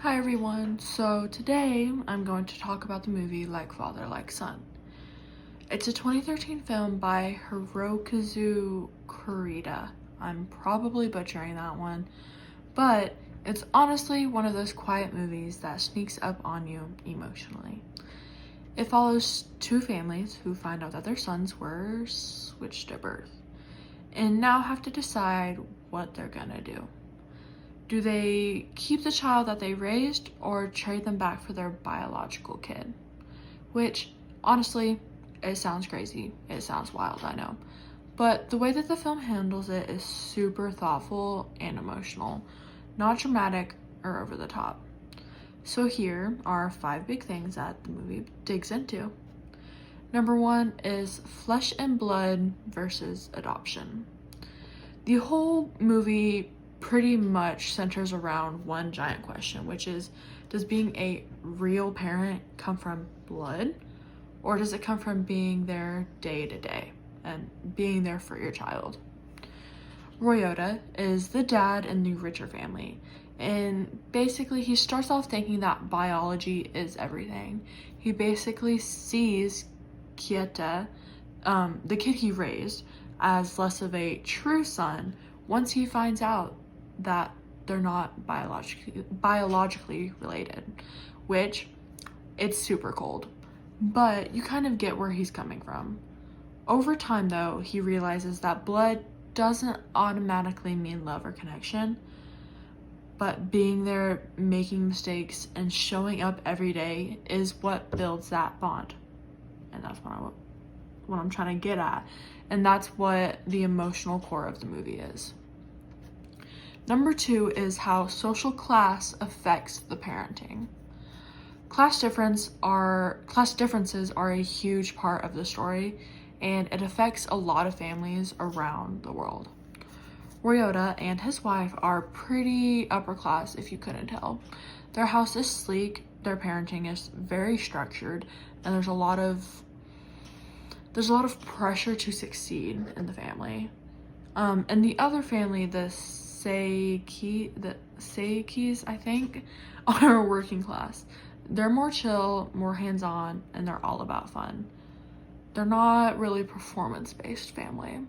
Hi everyone, so today I'm going to talk about the movie Like Father, Like Son. It's a 2013 film by Hirokazu Kurita. I'm probably butchering that one, but it's honestly one of those quiet movies that sneaks up on you emotionally. It follows two families who find out that their sons were switched at birth and now have to decide what they're gonna do. Do they keep the child that they raised or trade them back for their biological kid? Which, honestly, it sounds crazy. It sounds wild, I know. But the way that the film handles it is super thoughtful and emotional, not dramatic or over the top. So here are 5 big things that the movie digs into. Number 1 is flesh and blood versus adoption. The whole movie pretty much centers around one giant question, which is, does being a real parent come from blood, or does it come from being there day to day and being there for your child? Ryota is the dad in the richer family, and basically he starts off thinking that biology is everything. He basically sees Kieta, the kid he raised, as less of a true son once he finds out that they're not biologically related, which it's super cold, but you kind of get where he's coming from. Over time though, he realizes that blood doesn't automatically mean love or connection, but being there, making mistakes, and showing up every day is what builds that bond. And that's what I'm trying to get at. And that's what the emotional core of the movie is. Number 2 is how social class affects the parenting. Class differences are a huge part of the story, and it affects a lot of families around the world. Ryota and his wife are pretty upper class, if you couldn't tell. Their house is sleek, their parenting is very structured, and there's a lot of pressure to succeed in the family. And the other family, the Seikis, I think, are working class. They're more chill, more hands-on, and they're all about fun. They're not really performance-based family.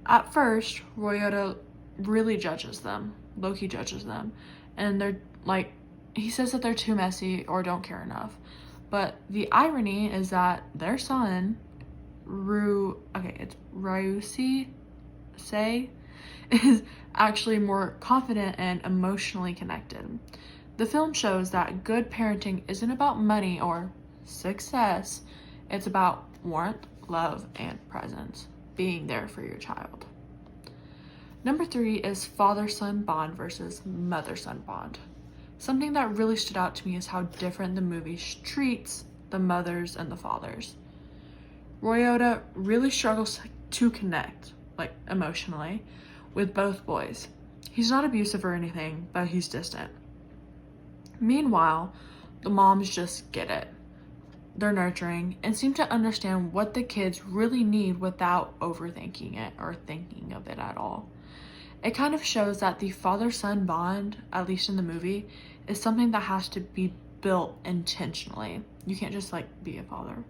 At first, Ryota really judges them. Loki judges them. And they're like, he says that they're too messy or don't care enough. But the irony is that their son, Ryusi Sei, is actually more confident and emotionally connected. The film shows that good parenting isn't about money or success. It's about warmth, love, and presence, being there for your child. Number 3 is father-son bond versus mother-son bond. Something that really stood out to me is how different the movie treats the mothers and the fathers. Ryota really struggles to connect, emotionally, with both boys. He's not abusive or anything, but he's distant. Meanwhile, the moms just get it. They're nurturing and seem to understand what the kids really need without overthinking it or thinking of it at all. It kind of shows that the father-son bond, at least in the movie, is something that has to be built intentionally. You can't just be a father.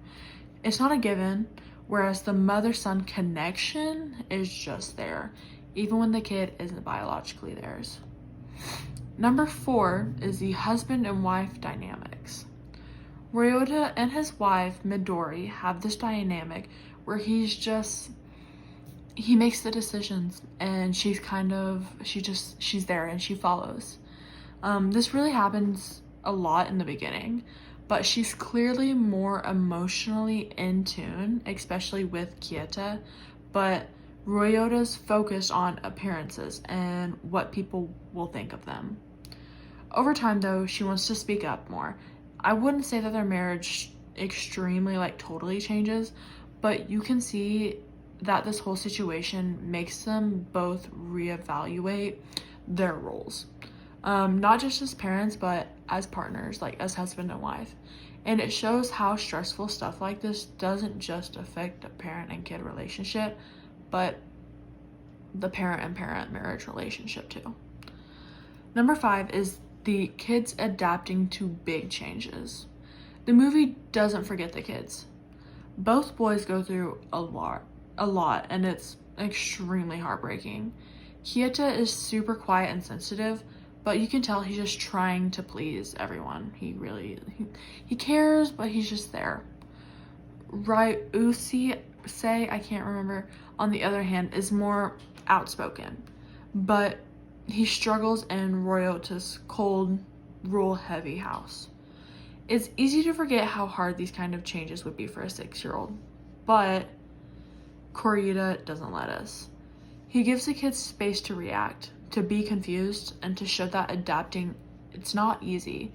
It's not a given, whereas the mother-son connection is just there, even when the kid isn't biologically theirs. Number 4 is the husband and wife dynamics. Ryota and his wife, Midori, have this dynamic where he makes the decisions and she's there and she follows. This really happens a lot in the beginning, but she's clearly more emotionally in tune, especially with Kieta, but Ryota's focused on appearances and what people will think of them. Over time though, she wants to speak up more. I wouldn't say that their marriage extremely totally changes, but you can see that this whole situation makes them both reevaluate their roles. Not just as parents, but as partners, as husband and wife. And it shows how stressful stuff like this doesn't just affect the parent and kid relationship, but the parent and parent marriage relationship too. Number 5 is the kids adapting to big changes. The movie doesn't forget the kids. Both boys go through a lot, and it's extremely heartbreaking. Kieta is super quiet and sensitive, but you can tell he's just trying to please everyone. He cares, but he's just there. Ryusuke, I can't remember, on the other hand, is more outspoken, but he struggles in Ryota's cold, rule-heavy house. It's easy to forget how hard these kind of changes would be for a 6-year-old, but Kurita doesn't let us. He gives the kids space to react, to be confused, and to show that adapting, it's not easy,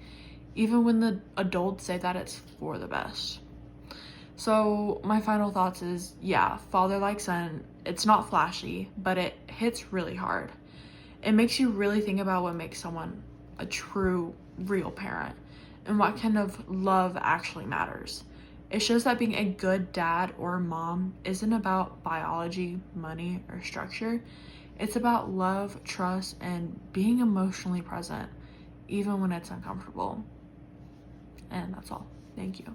even when the adults say that it's for the best. So my final thoughts is, yeah, Father Like Son, it's not flashy, but it hits really hard. It makes you really think about what makes someone a true, real parent, and what kind of love actually matters. It shows that being a good dad or mom isn't about biology, money, or structure. It's about love, trust, and being emotionally present, even when it's uncomfortable. And that's all. Thank you.